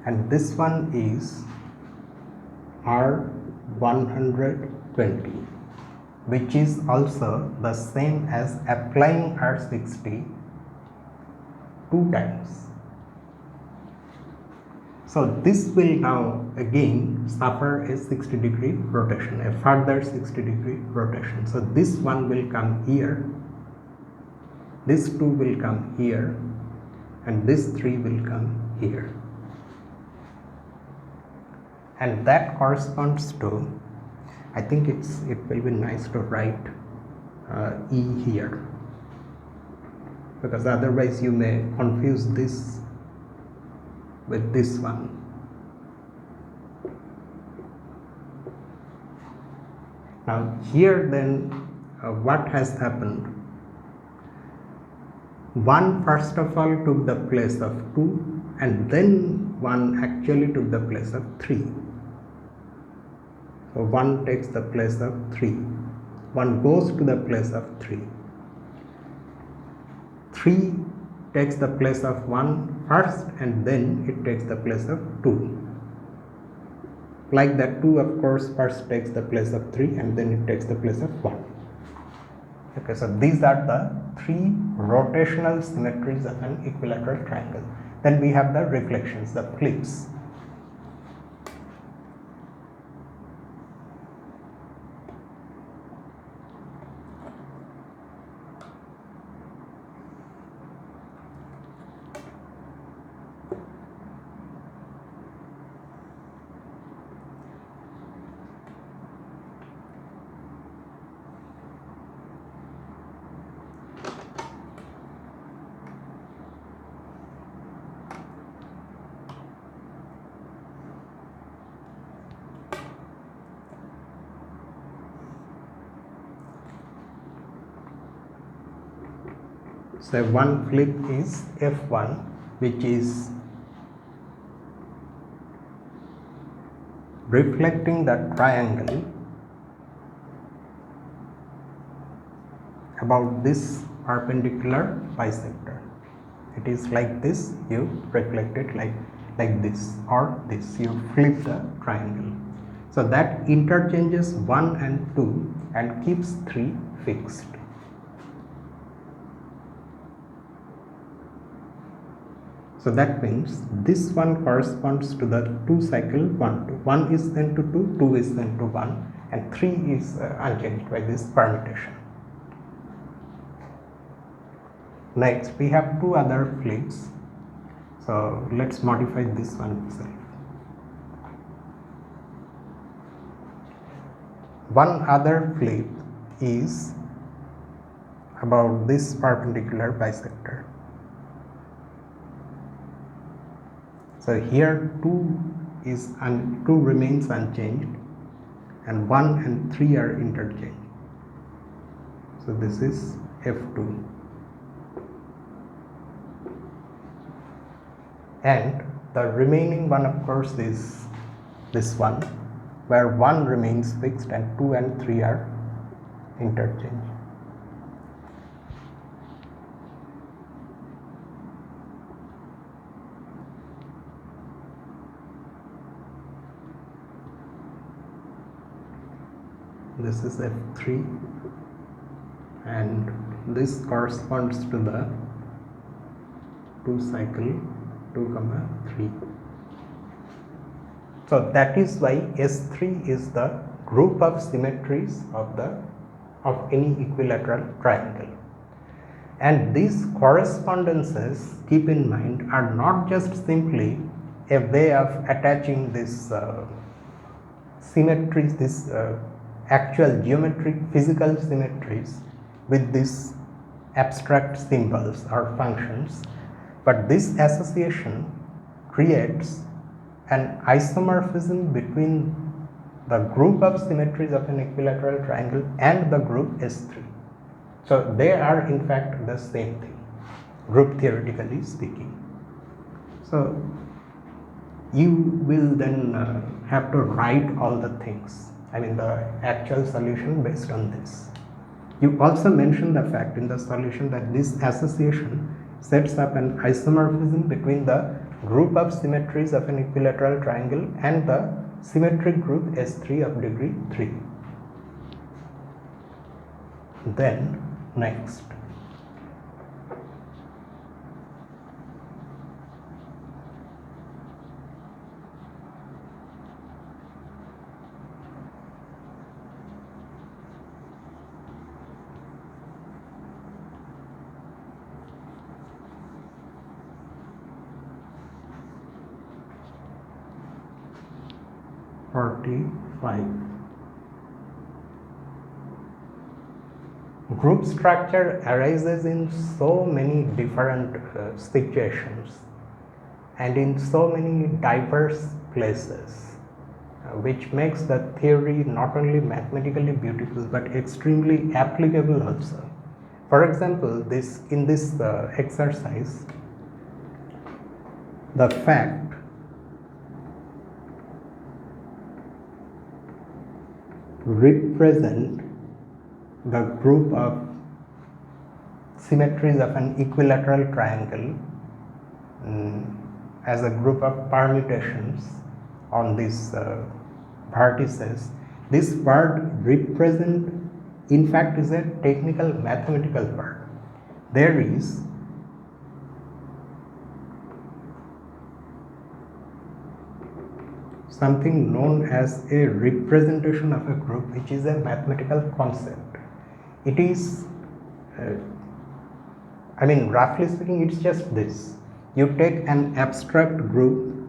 And this one is R120, which is also the same as applying R60 2 times. So this will now again suffer a 60 degree rotation, a further 60 degree rotation. So this one will come here, this 2 will come here, and this 3 will come here, and that corresponds to, I think it will be nice to write E here, because otherwise you may confuse this with this one. Now here then what has happened? 1 first of all took the place of 2, and then 1 actually took the place of 3. So 1 takes the place of 3. 1 goes to the place of 3. 3 takes the place of 1 first, and then it takes the place of 2. Like that, 2 of course first takes the place of 3, and then it takes the place of 1. Okay, so these are the 3 rotational symmetries of an equilateral triangle. Then we have the reflections, the flips. So one flip is F1, which is reflecting the triangle about this perpendicular bisector. It is like this, you reflect it like this, or this, you flip the triangle. So that interchanges 1 and 2 and keeps 3 fixed. So that means this one corresponds to the 2 cycle 1 to 1 is then to 2, 2 is then to 1, and 3 is unchanged by this permutation. Next we have 2 other flips. So let's modify this one itself. One other flip is about this perpendicular bisector. So here 2 remains unchanged, and 1 and 3 are interchanged. So this is F2. And the remaining one of course is this one, where 1 remains fixed and 2 and 3 are interchanged. This is F3, and this corresponds to the 2 cycle 2, 3. So that is why S3 is the group of symmetries of any equilateral triangle. And these correspondences, keep in mind, are not just simply a way of attaching this symmetries, this actual geometric physical symmetries with these abstract symbols or functions, but this association creates an isomorphism between the group of symmetries of an equilateral triangle and the group S3. So they are in fact the same thing, group theoretically speaking. So you will then have to write all the things, I mean the actual solution based on this. You also mention the fact in the solution that this association sets up an isomorphism between the group of symmetries of an equilateral triangle and the symmetric group S3 of degree 3. Then next, 45. Group structure arises in so many different situations and in so many diverse places, which makes the theory not only mathematically beautiful but extremely applicable also. For example, in this exercise, the fact represent the group of symmetries of an equilateral triangle as a group of permutations on these vertices. This word represent in fact is a technical mathematical word. There is something known as a representation of a group, which is a mathematical concept. It is roughly speaking, it's just this. You take an abstract group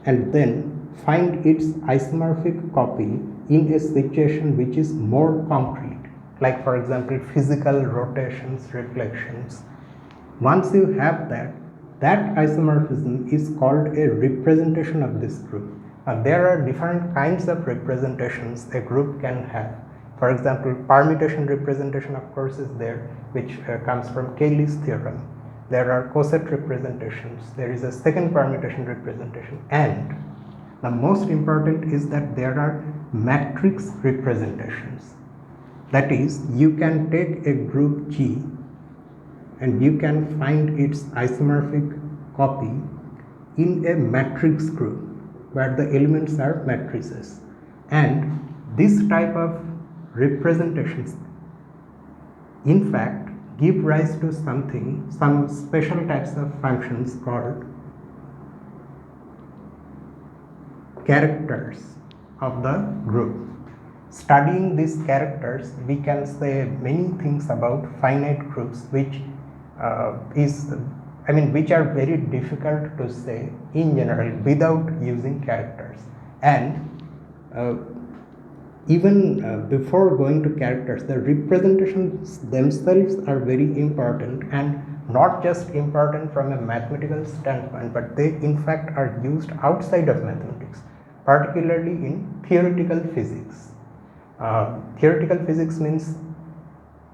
and then find its isomorphic copy in a situation which is more concrete, like for example physical rotations, reflections. Once you have that isomorphism is called a representation of this group. Now there are different kinds of representations a group can have. For example, permutation representation of course is there, which comes from Cayley's theorem. There are coset representations, there is a second permutation representation, and the most important is that there are matrix representations. That is, you can take a group G and you can find its isomorphic copy in a matrix group where the elements are matrices, and this type of representations in fact give rise to some special types of functions called characters of the group. Studying these characters, we can say many things about finite groups, which which are very difficult to say in general without using characters. And even before going to characters, the representations themselves are very important, and not just important from a mathematical standpoint, but they in fact are used outside of mathematics, particularly in theoretical physics. Theoretical physics means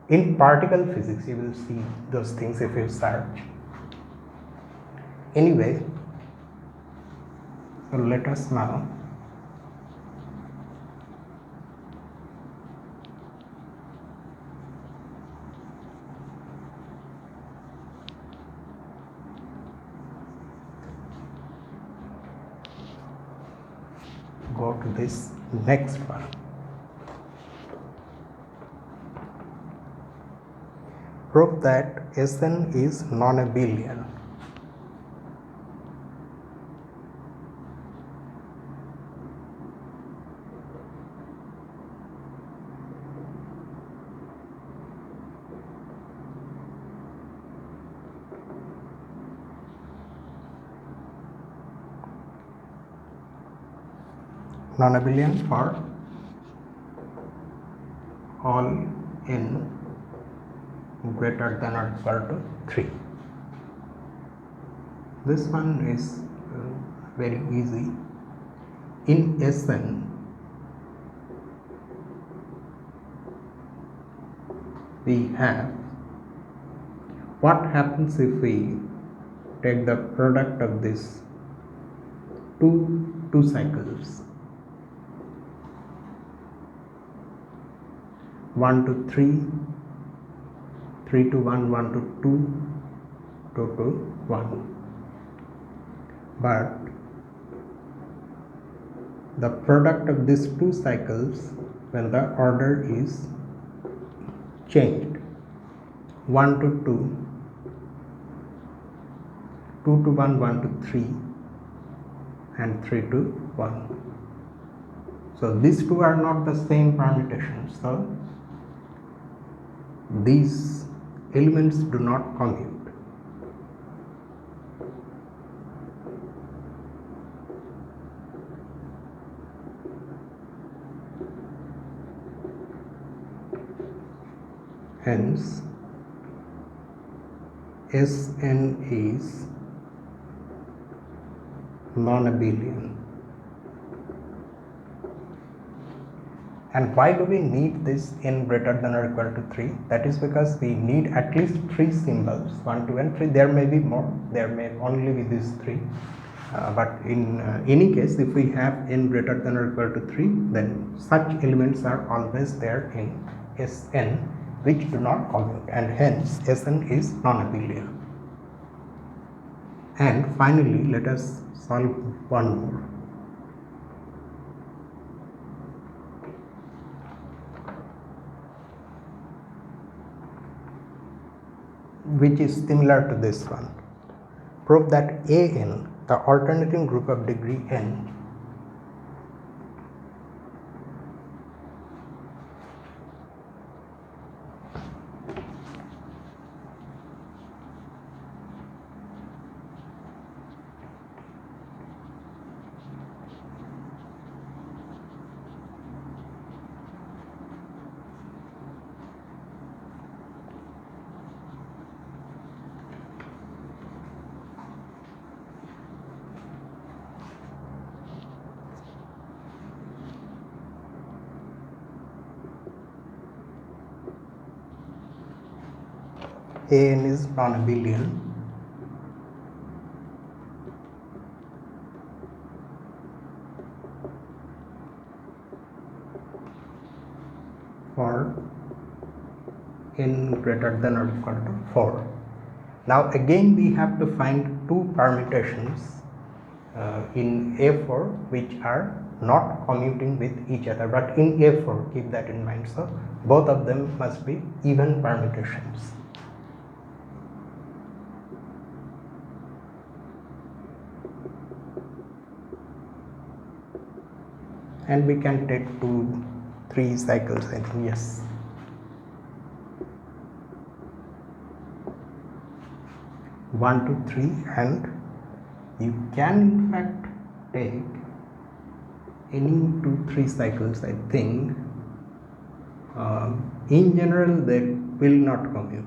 in particle physics you will see those things if you search. Anyway, so let us now go to this next one. Prove that Sn is non-abelian. Non-abelian for all n greater than or equal to 3. This one is very easy. In Sn, we have, what happens if we take the product of this two cycles, 1 to 3, 3 to 1, 1 to 2, 2 to 1. But the product of these two cycles, when the order is changed, 1 to 2, 2 to 1, 1 to 3, and 3 to 1. So these two are not the same permutations. So these elements do not commute. Hence Sn is non-abelian. And why do we need this n greater than or equal to 3? That is because we need at least 3 symbols, 1, 2 and 3. There may be more, there may only be these 3. But in any case, if we have n greater than or equal to 3, then such elements are always there in Sn which do not commute, and hence Sn is non-abelian. And finally, let us solve one more. Which is similar to this one. Prove that An, the alternating group of degree n, An is non-abelian for n greater than or equal to 4. Now again we have to find 2 permutations in A4 which are not commuting with each other, but in A4, keep that in mind. So both of them must be even permutations. And we can take 2-3 cycles, I think, yes. One, 2, 3, and you can in fact take any 2-3 cycles, I think. In general, they will not commute.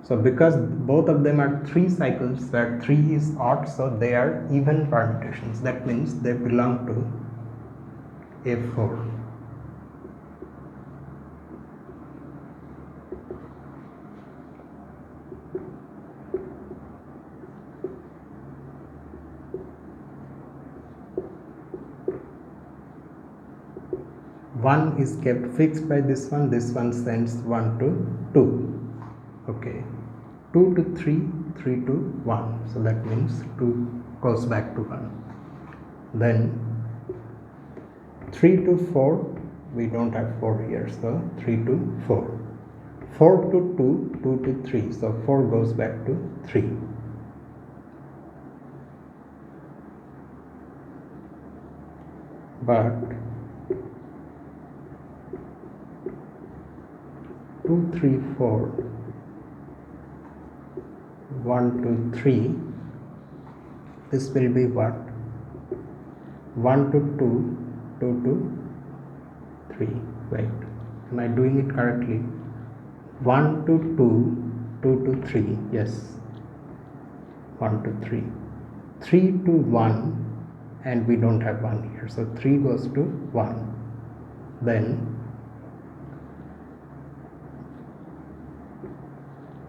So because both of them are 3 cycles where 3 is odd, so they are even permutations. That means they belong to A4. One is kept fixed by this one sends 1 to 2. Okay. 2 to 3, 3 to 1, so that means 2 goes back to 1. Then 3 to 4, we don't have 4 here, so 3 to 4. 4 to 2, 2 to 3, so 4 goes back to 3. But 2, 3, 4, 1 to 3, this will be what? 1 to 2, 2 to 3. Wait, am I doing it correctly? 1 to 2, 2 to 3, yes, 1 to 3. 3 to 1, and we don't have 1 here, so 3 goes to 1. Then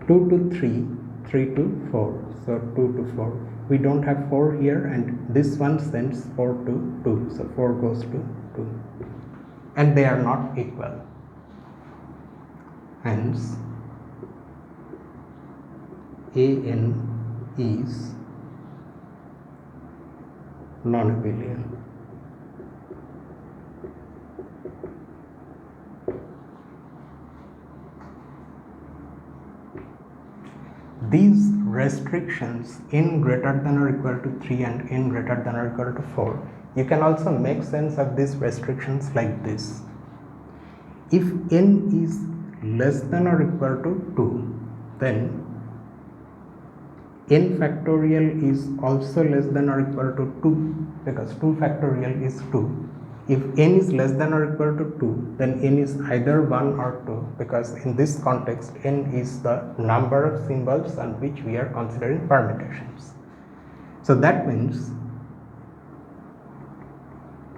2 to 3, 3 to 4, so 2 to 4. We don't have 4 here, and this one sends 4 to 2, so 4 goes to 2. And they are not equal. Hence, An is non-abelian. These restrictions n greater than or equal to 3 and n greater than or equal to 4, you can also make sense of these restrictions like this. If n is less than or equal to 2, then n factorial is also less than or equal to 2, because 2 factorial is 2. If n is less than or equal to 2, then n is either 1 or 2, because in this context n is the number of symbols on which we are considering permutations. So that means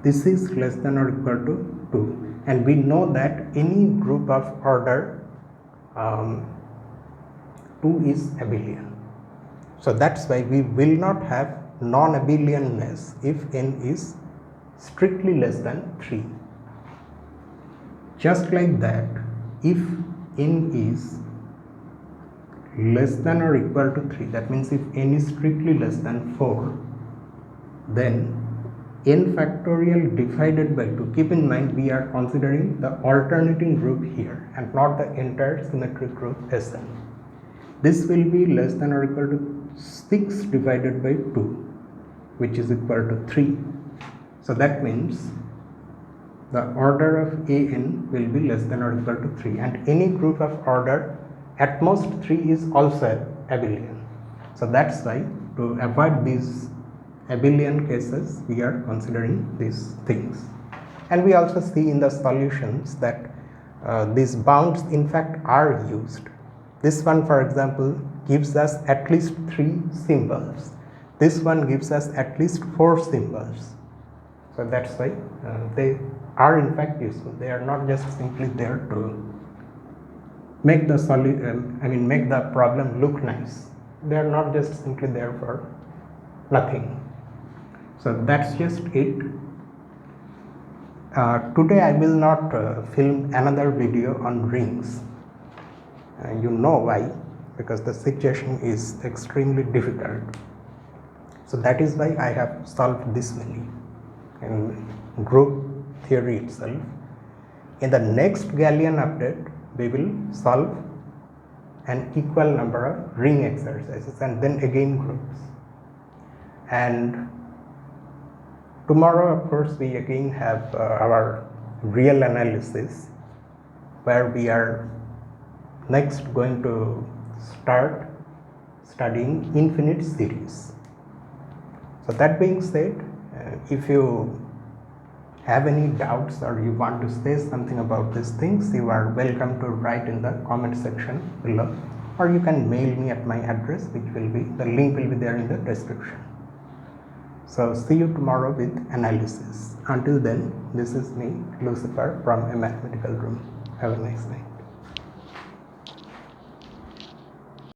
this is less than or equal to 2, and we know that any group of order 2 is abelian. So that's why we will not have non-abelianness if n is strictly less than 3. Just like that, if n is less than or equal to 3, that means if n is strictly less than 4, then n factorial divided by 2, keep in mind we are considering the alternating group here and not the entire symmetric group Sn. This will be less than or equal to 6 divided by 2, which is equal to 3. So that means the order of an will be less than or equal to 3, and any group of order at most 3 is also abelian. So that's why, to avoid these abelian cases, we are considering these things. And we also see in the solutions that these bounds in fact are used. This one, for example, gives us at least 3 symbols. This one gives us at least 4 symbols. So that's why they are in fact useful. They are not just simply there to make the make the problem look nice. They are not just simply there for nothing. So that's just it. Today I will not film another video on rings. You know why? Because the situation is extremely difficult. So that is why I have solved this many in group theory itself. In the next Gallian update, we will solve an equal number of ring exercises and then again groups. And tomorrow, of course, we again have our real analysis, where we are next going to start studying infinite series. So that being said, if you have any doubts or you want to say something about these things, you are welcome to write in the comment section below, or you can mail me at my address, which will be, the link will be there in the description. So see you tomorrow with analysis. Until then, this is me, Lucifer, from a mathematical room. Have a nice day.